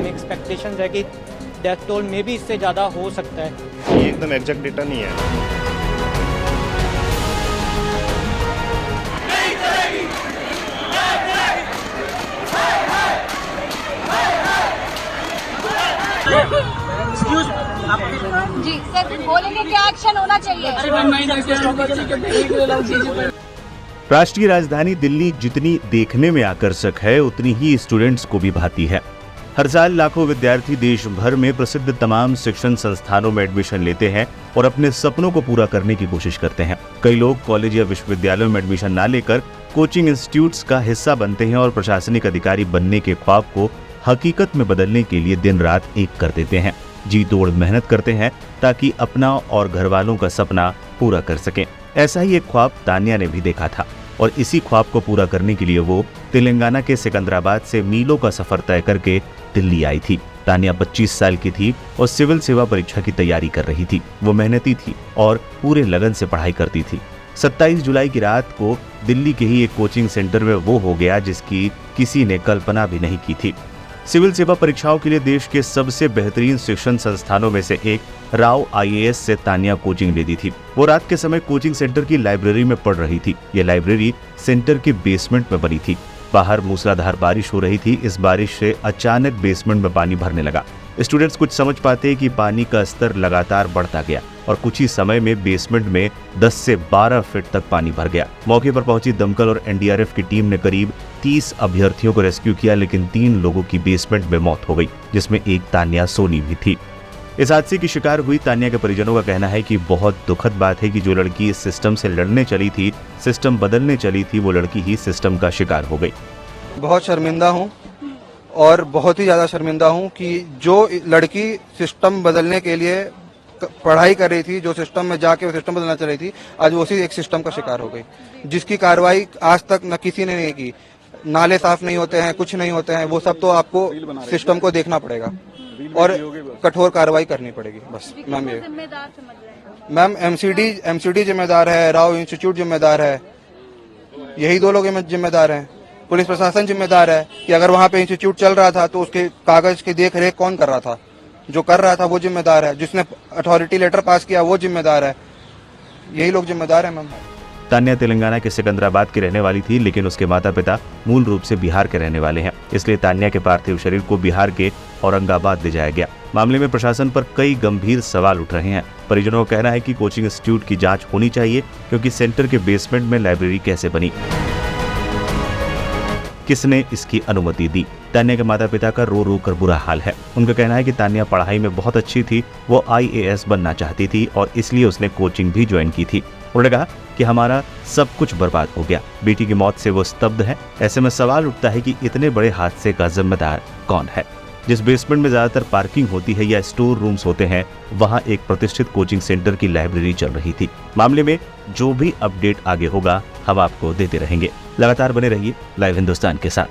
हमें एक्सपेक्टेशंस है कि डेथ टोल में भी इससे ज़्यादा हो सकता है। ये एकदम एग्जैक्ट डेटा नहीं है। जी सर, बोलेंगे क्या एक्शन होना चाहिए? राष्ट्रीय राजधानी दिल्ली जितनी देखने में आकर्षक है उतनी ही स्टूडेंट्स को भी भाती है। हर साल लाखों विद्यार्थी देश भर में प्रसिद्ध तमाम शिक्षण संस्थानों में एडमिशन लेते हैं और अपने सपनों को पूरा करने की कोशिश करते हैं। कई लोग कॉलेज या विश्वविद्यालयों में एडमिशन ना लेकर कोचिंग इंस्टीट्यूट्स का हिस्सा बनते हैं और प्रशासनिक अधिकारी बनने के ख्वाब को हकीकत में बदलने के लिए दिन रात एक कर देते हैं। जी तोड़ मेहनत करते हैं ताकि अपना और घर वालों का सपना पूरा कर सकें। ऐसा ही एक ख्वाब तान्या ने भी देखा था और इसी ख्वाब को पूरा करने के लिए वो तेलंगाना के सिकंदराबाद से मीलों का सफर तय करके दिल्ली आई थी। तान्या 25 साल की थी और सिविल सेवा परीक्षा की तैयारी कर रही थी। वो मेहनती थी और पूरे लगन से पढ़ाई करती थी। 27 जुलाई की रात को दिल्ली के ही एक कोचिंग सेंटर में वो हो गया जिसकी किसी ने कल्पना भी नहीं की थी। सिविल सेवा परीक्षाओं के लिए देश के सबसे बेहतरीन शिक्षण संस्थानों में से एक राव IAS से तान्या कोचिंग लेती थी। वो रात के समय कोचिंग सेंटर की लाइब्रेरी में पढ़ रही थी। ये लाइब्रेरी सेंटर के बेसमेंट में बनी थी। बाहर मूसलाधार बारिश हो रही थी। इस बारिश से अचानक बेसमेंट में पानी भरने लगा। स्टूडेंट्स कुछ समझ पाते कि पानी का स्तर लगातार बढ़ता गया और कुछ ही समय में बेसमेंट में 10 से 12 फीट तक पानी भर गया। मौके पर पहुंची दमकल और NDRF की टीम ने करीब 30 अभ्यर्थियों को रेस्क्यू किया, लेकिन 3 लोगों की बेसमेंट में मौत हो गई, जिसमें एक तान्या सोनी भी थी। इस हादसे की शिकार हुई तान्या के परिजनों का कहना है कि बहुत दुखद बात है कि जो लड़की इस सिस्टम से लड़ने चली थी, सिस्टम बदलने चली थी, वो लड़की ही सिस्टम का शिकार हो गई। बहुत शर्मिंदा हूँ और बहुत ही ज़्यादा शर्मिंदा हूँ कि जो लड़की सिस्टम बदलने के लिए पढ़ाई कर रही थी, जो सिस्टम में जाके वो सिस्टम बदलना चाह रही थी, आज वो उसी एक सिस्टम का शिकार हो गई, जिसकी कार्रवाई आज तक न किसी ने नहीं की। नाले साफ नहीं होते हैं, कुछ नहीं होते हैं, वो सब तो आपको सिस्टम को देखना पड़ेगा और कठोर कार्रवाई करनी पड़ेगी। बस मैम, ये मैम MCD जिम्मेदार है, राव इंस्टीट्यूट जिम्मेदार है, यही 2 लोग जिम्मेदार हैं। पुलिस प्रशासन जिम्मेदार है कि अगर वहाँ पे इंस्टीट्यूट चल रहा था तो उसके कागज की देख रेख कौन कर रहा था? जो कर रहा था वो जिम्मेदार है, जिसने अथॉरिटी लेटर पास किया वो जिम्मेदार है, यही लोग जिम्मेदार है। मैम, तान्या तेलंगाना के सिकंदराबाद की रहने वाली थी, लेकिन उसके माता पिता मूल रूप से बिहार के रहने वाले हैं। इसलिए तान्या के पार्थिव शरीर को बिहार के औरंगाबाद ले जाया गया। मामले में प्रशासन पर कई गंभीर सवाल उठ रहे हैं। परिजनों का कहना है कि कोचिंग इंस्टीट्यूट की जांच होनी चाहिए, क्योंकि सेंटर के बेसमेंट में लाइब्रेरी कैसे बनी, किसने इसकी अनुमति दी। तान्या के माता पिता का रो रो कर बुरा हाल है। उनका कहना है कि तान्या पढ़ाई में बहुत अच्छी थी, वो IAS बनना चाहती थी और इसलिए उसने कोचिंग भी ज्वाइन की थी। उन्होंने कहा कि हमारा सब कुछ बर्बाद हो गया। बेटी की मौत से वो स्तब्ध है। ऐसे में सवाल उठता है कि इतने बड़े हादसे का जिम्मेदार कौन है? जिस बेसमेंट में ज्यादातर पार्किंग होती है या स्टोर रूम्स होते हैं, वहां एक प्रतिष्ठित कोचिंग सेंटर की लाइब्रेरी चल रही थी। मामले में जो भी अपडेट आगे होगा हम आपको देते रहेंगे। लगातार बने रहिए लाइव हिंदुस्तान के साथ।